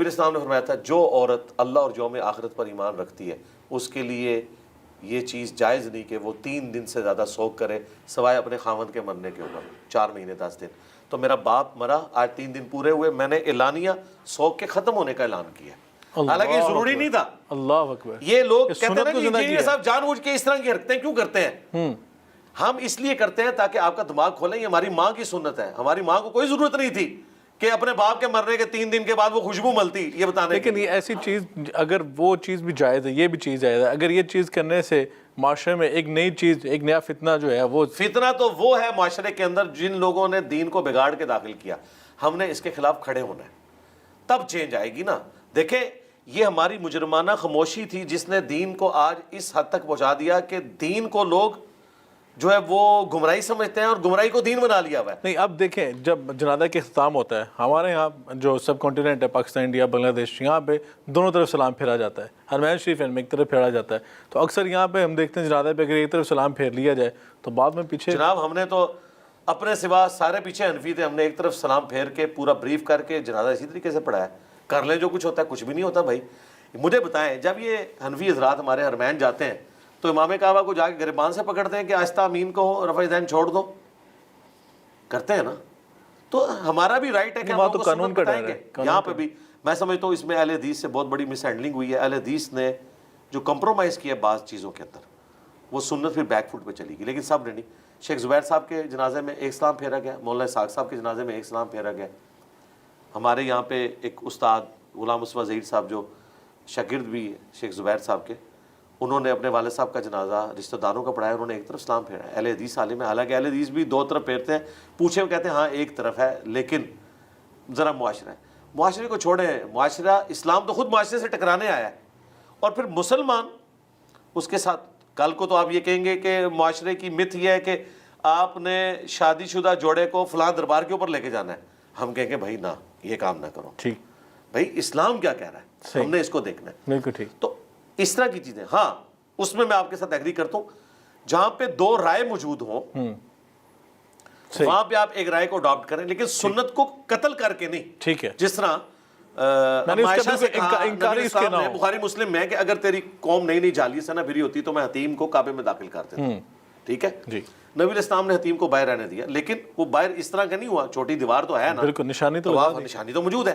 پھر اسلام نے فرمایا تھا جو عورت اللہ اور یوم آخرت پر ایمان رکھتی ہے اس کے لیے یہ چیز جائز نہیں کہ وہ 3 دن سے زیادہ سوگ کرے سوائے اپنے خاوند کے مرنے کے اوپر 4 مہینے 10 دن. تو میرا باپ مرا آج 3 دن پورے ہوئے, میں نے اعلانیہ سوگ کے ختم ہونے کا اعلان کیا, حالانکہ یہ ضروری نہیں تھا. اللہ اکبر. یہ لوگ کہتے ہیں نا کہ انجینئر صاحب جان بوجھ کے اس طرح کی حرکتیں کیوں کرتے ہیں؟ ہم اس لیے کرتے ہیں تاکہ آپ کا دماغ کھولیں. یہ ہماری ماں کی سنت ہے. ہماری ماں کو کوئی ضرورت نہیں تھی کہ اپنے باپ کے مرنے کے 3 دن کے بعد وہ خوشبو ملتی یہ بتانے. لیکن یہ ایسی چیز, اگر وہ چیز بھی جائز ہے, یہ بھی چیز جائز ہے. اگر یہ چیز کرنے سے معاشرے میں ایک نئی چیز, ایک نیا فتنہ جو ہے, وہ فتنہ تو وہ ہے معاشرے کے اندر جن لوگوں نے دین کو بگاڑ کے داخل کیا. ہم نے اس کے خلاف کھڑے ہونا ہے, تب چینج آئے گی نا. دیکھیں یہ ہماری مجرمانہ خاموشی تھی جس نے دین کو آج اس حد تک پہنچا دیا کہ دین کو لوگ جو ہے وہ گمراہی سمجھتے ہیں اور گمراہی کو دین بنا لیا ہوا ہے. نہیں, اب دیکھیں جب جنازہ کے اختتام ہوتا ہے ہمارے یہاں جو سب کانٹیننٹ ہے, پاکستان, انڈیا, بنگلہ دیش, یہاں پہ دونوں طرف سلام پھیرا جاتا ہے. حرمین شریف میں ایک طرف پھیرا جاتا ہے. تو اکثر یہاں پہ ہم دیکھتے ہیں جنازہ پہ اگر ایک طرف سلام پھیر لیا جائے تو بعد میں پیچھے. جناب ہم نے تو اپنے سوا سارے پیچھے حنفی تھے, ہم نے ایک طرف سلام پھیر کے پورا بریف کر کے جنازہ اسی طریقے سے پڑھایا. کر لیں جو کچھ ہوتا ہے, کچھ بھی نہیں ہوتا بھائی. مجھے بتائیں جب یہ حنفی حضرات ہمارے حرمین جاتے ہیں تو امام کعبہ کو جا کے گریبان سے پکڑتے ہیں کہ آہستہ امین کو رفع دین چھوڑ دو, کرتے ہیں نا. تو ہمارا بھی رائٹ ہے کہ ہم کو سنت بتائیں گے. یہاں پہ بھی میں سمجھتا ہوں اس میں اہل حدیث سے بہت بڑی مس ہینڈلنگ ہوئی ہے. اہل حدیث نے جو کمپرومائز کیا بعض چیزوں کے اندر, وہ سنت پھر بیک فٹ پہ چلی گئی. لیکن سب نے نہیں. شیخ زبیر صاحب کے جنازے میں ایک سلام پھیرا گیا, مولانا اسحاق صاحب کے جنازے میں ایک سلام پھیرا گیا. ہمارے یہاں پہ ایک استاد غلام مصطفیٰ ظہیر صاحب جو شاگرد بھی شیخ زبیر صاحب کے, انہوں نے اپنے والد صاحب کا جنازہ رشتہ داروں کا پڑھایا, انہوں نے ایک طرف سلام پھیرا. اہل حدیث عالم ہے, حالانکہ اہل حدیث بھی 2 طرف پھیرتے ہیں. پوچھے وہ کہتے ہیں ہاں ایک طرف ہے, لیکن ذرا معاشرہ ہے. معاشرے کو چھوڑیں, معاشرہ اسلام تو خود معاشرے سے ٹکرانے آیا ہے, اور پھر مسلمان اس کے ساتھ. کل کو تو آپ یہ کہیں گے کہ معاشرے کی مت یہ ہے کہ آپ نے شادی شدہ جوڑے کو فلاں دربار کے اوپر لے کے جانا ہے. ہم کہیں گے بھائی نہ, یہ کام نہ کرو. ٹھیک بھائی اسلام کیا کہہ رہا ہے, ہم نے اس کو دیکھنا ہے. بالکل ٹھیک. تو اس طرح کی چیزیں, ہاں اس میں آپ کے ساتھ ایگری کرتا ہوں. جہاں پہ 2 رائے موجود ہوں وہاں پہ آپ ایک رائے کو اڈاپٹ کریں, لیکن سنت کو قتل کر کے نہیں. ٹھیک ہے. جس طرح عائشہ سے کہا نبی صاحب نے بخاری مسلم میں کہ اگر تیری قوم نئی نئی جالی سے نہ بھری ہوتی تو میں حتیم کو کعبے میں داخل کر دیتا. ٹھیک ہے جی. نبی علیہ السلام نے حتیم کو باہر رہنے دیا, لیکن وہ باہر اس طرح کا نہیں ہوا, چھوٹی دیوار تو ہے نا, بالکل نشانی تو نشانی تو موجود ہے.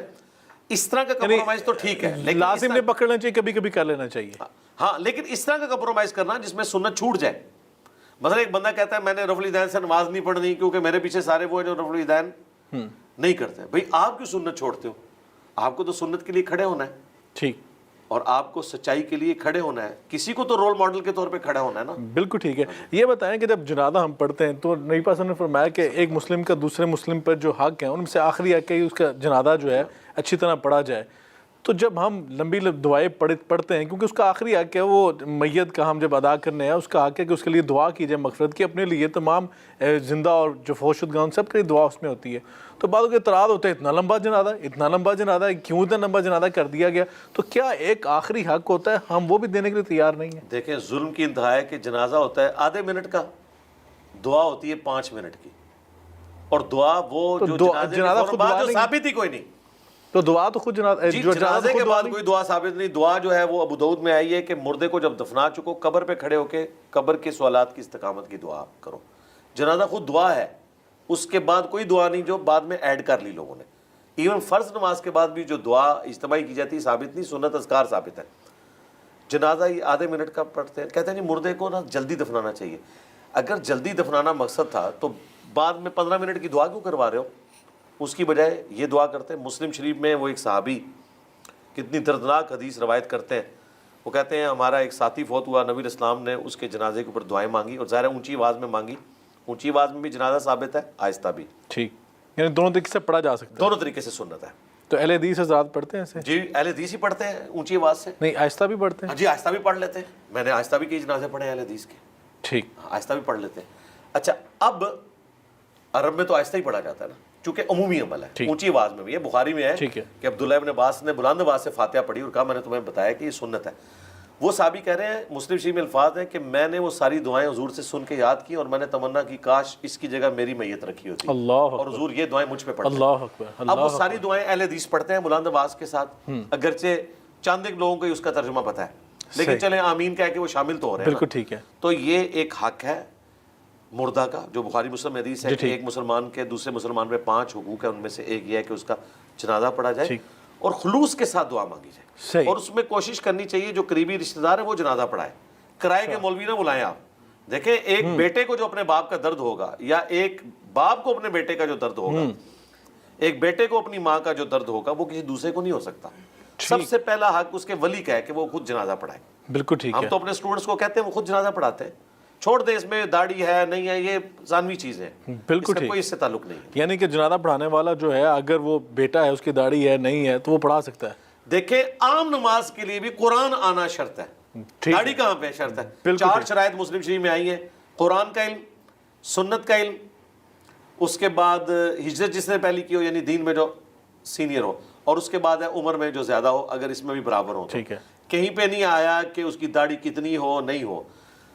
اس طرح کا کمپرومائز تو ٹھیک ہے, لیکن لازم نہیں پکڑنا چاہیے, کبھی کبھی کر لینا چاہیے. ہاں لیکن اس طرح کا کمپرومائز کرنا جس میں سنت چھوٹ جائے. مثلا ایک بندہ کہتا ہے میں نے رفع الیدین سے نماز نہیں پڑھنی کیونکہ میرے پیچھے سارے وہ ہیں جو رفع الیدین نہیں کرتے. بھائی آپ کیوں سنت چھوڑتے ہو؟ آپ کو تو سنت کے لیے کھڑے ہونا ہے. ٹھیک. اور آپ کو سچائی کے لیے کھڑے ہونا ہے, کسی کو تو رول ماڈل کے طور پہ کھڑا ہونا ہے نا. بالکل ٹھیک ہے. یہ بتائیں کہ جب جنازہ ہم پڑھتے ہیں تو نبی پاک نے فرمایا کہ ایک مسلم کا دوسرے مسلم پر جو حق ہیں ان میں سے آخری حق ہے کہ اس کا جنازہ جو ہے اچھی طرح پڑھا جائے. تو جب ہم لمبی دعائیں پڑھتے ہیں, کیونکہ اس کا آخری حق ہے وہ میت کا ہم جب ادا کرنے ہیں, اس کا حق ہے کہ اس کے لیے دعا کی جائے مغفرت کی, اپنے لیے تمام زندہ اور جو فوت شدگان ان سب کے لیے دعا اس میں ہوتی ہے. تو بعض کے اعتراض ہوتے ہیں اتنا لمبا جنازہ کیوں اتنا لمبا جنازہ کر دیا گیا. تو کیا ایک آخری حق ہوتا ہے, ہم وہ بھی دینے کے لیے تیار نہیں ہیں؟ دیکھیں ظلم کی انتہا ہے کہ جنازہ ہوتا ہے آدھے منٹ کا, دعا ہوتی ہے 5 منٹ کی, اور دعا وہ جو جنازے کے بعد جو ثابت ہی کوئی نہیں. تو دعا تو خود جنازے کے بعد کوئی دعا ثابت نہیں. دعا جو ہے وہ ابو داؤد میں آئی ہے کہ مردے کو جب دفنا چکو قبر پہ کھڑے ہو کے قبر کے سوالات کی استقامت کی دعا کرو. جنازہ خود دعا ہے, اس کے بعد کوئی دعا نہیں جو بعد میں ایڈ کر لی لوگوں نے. ایون فرض نماز کے بعد بھی جو دعا اجتماعی کی جاتی ہے ثابت نہیں, سنت اذکار ثابت ہے. جنازہ یہ آدھے منٹ کا پڑھتے ہیں, کہتے ہیں نہیں مردے کو نا جلدی دفنانا چاہیے. اگر جلدی دفنانا مقصد تھا تو بعد میں 15 منٹ کی دعا کیوں کروا رہے ہو؟ اس کی بجائے یہ دعا کرتے ہیں. مسلم شریف میں وہ ایک صحابی کتنی دردناک حدیث روایت کرتے ہیں, وہ کہتے ہیں ہمارا ایک ساتھی فوت ہوا, نبی اسلام نے اس کے جنازے کے اوپر دعائیں مانگی, اور ظاہر اونچی آواز میں مانگی. اونچی آواز میں بھی جنازہ ثابت ہے, آہستہ بھی. ٹھیک, یعنی دونوں طریقے سے پڑھا جا سکتا ہے. دونوں طریقے سے سنت ہے. تو اہل حدیث حضرات پڑھتے ہیں ایسے؟ جی اہل حدیث ہی پڑھتے ہیں اونچی آواز سے. نہیں آہستہ بھی پڑھتے ہیں؟ جی آہستہ بھی پڑھ لیتے ہیں. میں نے آہستہ بھی کئی جنازے پڑھے اہل حدیث کے. ٹھیک, آہستہ بھی پڑھ لیتے ہیں. اچھا اب عرب میں تو آہستہ ہی پڑھا جاتا ہے نا, چونکہ عمومی عمل ہے. اونچی آواز میں بھی ہے, بخاری میں ہے کہ عبداللہ ابن عباس نے بلند آواز سے فاتحہ پڑھی اور کہا میں نے تمہیں بتایا کہ یہ سنت ہے. وہ صحابی کہہ رہے ہیں، مسلم شریف میں الفاظ ہیں کہ میں نے وہ ساری دعائیں حضور سے سن کے یاد کی اور میں نے تمنا کی کاش اس کی جگہ میری میت رکھی ہوتی، اللہ اور حضور یہ دعائیں مجھ پہ پڑھتے ہیں۔ اللہ اکبر، اب وہ اللہ ساری دعائیں اہل حدیث پڑھتے ہیں بلند آواز کے ساتھ، اگرچہ چند ایک لوگوں کو ہی اس کا ترجمہ پتہ ہے، لیکن چلیں آمین کہہ کے وہ شامل تو ہو رہے ہیں نا۔ بالکل ٹھیک ہے۔ تو یہ ایک حق ہے مردہ کا، جو بخاری مسلم میں حدیث ہے کہ ایک مسلمان کے دوسرے مسلمان پہ 5 حقوق ہیں، ان میں سے ایک یہ ہے کہ اس کا جنازہ پڑھا جائے اور خلوص کے ساتھ دعا مانگی جائے، صحیح۔ اور اس میں کوشش کرنی چاہیے جو قریبی رشتہ دار ہے وہ جنازہ پڑھائے، کرائے کے مولوی نہ بلائیں آپ۔ دیکھیں ایک بیٹے کو جو اپنے باپ کا درد ہوگا، یا ایک باپ کو اپنے بیٹے کا جو درد ہوگا، ایک بیٹے کو اپنی ماں کا جو درد ہوگا، وہ کسی دوسرے کو نہیں ہو سکتا۔ سب سے پہلا حق اس کے ولی کا ہے کہ وہ خود جنازہ پڑھائے۔ بالکل ٹھیک ہم ہے۔ تو اپنے اسٹوڈنٹس کو کہتے ہیں وہ خود جنازہ پڑھاتے ہیں، چھوڑ دیں اس میں داڑھی ہے نہیں ہے، یہ ثانوی چیز ہے، بالکل اس کا ٹھیک، کوئی اس سے تعلق نہیں ہے۔ یعنی کہ جنازہ پڑھانے والا جو ہے اگر وہ بیٹا ہے، اس کی داڑھی ہے نہیں ہے تو وہ پڑھا سکتا ہے۔ دیکھیں عام نماز کے لیے بھی قرآن آنا شرط ہے، داڑھی کہاں پہ شرط ہے؟ 4 شرائط مسلم شریف میں آئی ہیں، قرآن کا علم، سنت کا علم، اس کے بعد ہجرت جس نے پہلی کی ہو یعنی دین میں جو سینئر ہو، اور اس کے بعد ہے عمر میں جو زیادہ ہو، اگر اس میں بھی برابر ہو۔ ٹھیک ہے۔ کہیں پہ نہیں آیا کہ اس کی داڑھی کتنی ہو نہیں ہو،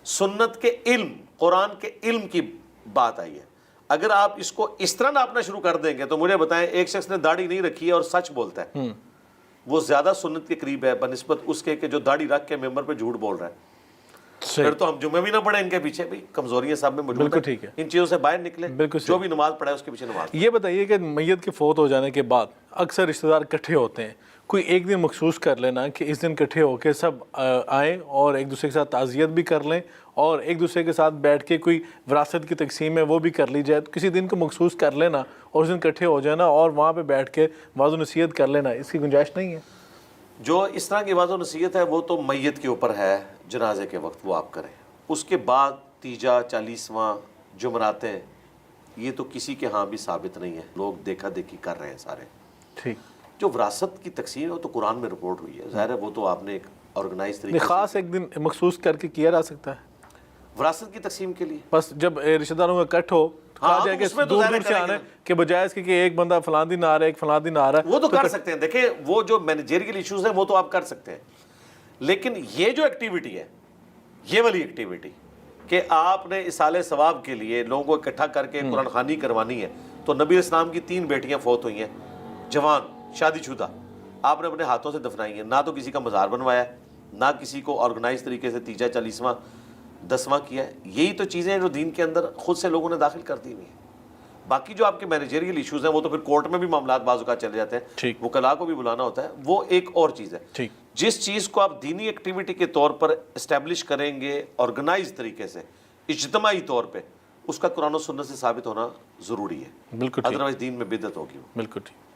سنت کے علم، قرآن کے علم کی بات آئی ہے۔ اگر آپ اس کو اس طرح ناپنا شروع کر دیں گے تو مجھے بتائیں ایک شخص نے داڑھی نہیں رکھی ہے اور سچ بولتا ہے، وہ زیادہ سنت کے قریب ہے بنسبت اس کے کہ جو داڑھی رکھ کے ممبر پہ جھوٹ بول رہا ہے۔ پھر تو ہم جمعہ بھی نہ پڑھیں ان کے پیچھے، بھی کمزوریاں سب میں موجود بالکل ٹھیک ہے، ان چیزوں سے باہر نکلیں، جو بھی نماز پڑھے اس کے پیچھے نماز۔ یہ بتائیے کہ میت کے فوت ہو جانے کے بعد اکثر رشتہ دار اکٹھے ہوتے ہیں، کوئی ایک دن مخصوص کر لینا کہ اس دن اکٹھے ہو کے سب آئیں اور ایک دوسرے کے ساتھ تعزیت بھی کر لیں اور ایک دوسرے کے ساتھ بیٹھ کے کوئی وراثت کی تقسیم ہے وہ بھی کر لی جائے، تو کسی دن کو مخصوص کر لینا اور اس دن اکٹھے ہو جانا اور وہاں پہ بیٹھ کے وعظ و نصیحت کر لینا، اس کی گنجائش نہیں ہے؟ جو اس طرح کی وعظ و نصیحت ہے وہ تو میت کے اوپر ہے، جنازے کے وقت وہ آپ کریں، اس کے بعد تیجا 40واں جمعراتیں یہ تو کسی کے ہاں بھی ثابت نہیں ہے، لوگ دیکھا دیکھی کر رہے ہیں سارے۔ ٹھیک، جو وراثت کی تقسیم ہے وہ تو قرآن میں رپورٹ ہوئی ہے، ظاہر ہے وہ تو آپ نے ایک آرگنائز طریقے سے خاص ایک دن مخصوص کر کے کیا جا سکتا ہے وراثت کی تقسیم کے لیے۔ بس جب رشتہ داروں کا کٹ ہو کہا جائے کہ دور دور سے آنے کے بجائے اس کے ایک بندہ فلاں دن آ رہا ہے ایک فلاں دن آ رہا ہے، وہ تو کر سکتے ہیں۔ دیکھیں وہ جو مینیجریل ایشوز ہیں وہ تو آپ کر سکتے ہیں، لیکن یہ جو ایکٹیویٹی ہے، یہ والی ایکٹیویٹی کہ آپ نے اصالہ ثواب کے لیے لوگوں کو اکٹھا کر کے قرآن خوانی کروانی ہے، تو نبی اسلام کی 3 بیٹیاں فوت ہوئی ہیں، جوان شادی شدہ، آپ نے اپنے ہاتھوں سے دفنائی ہیں، نہ تو کسی کا مزار بنوایا ہے، نہ کسی کو آرگنائز طریقے سے تیجا 40واں 10واں کیا ہے۔ یہی تو چیزیں جو دین کے اندر خود سے لوگوں نے داخل کر دی ہوئی ہیں۔ باقی جو آپ کے مینیجریل ایشوز ہیں وہ تو پھر کورٹ میں بھی معاملات بعض اوقات چلے جاتے ہیں، وکلاء کو بھی بلانا ہوتا ہے، وہ ایک اور چیز ہے۔ جس چیز کو آپ دینی ایکٹیویٹی کے طور پر اسٹیبلش کریں گے آرگنائز طریقے سے، اجتماعی طور پہ، اس کا قرآن و سنت سے ثابت ہونا ضروری ہے، بالکل ادروائز دین میں بدعت ہوگی۔ بالکل ٹھیک۔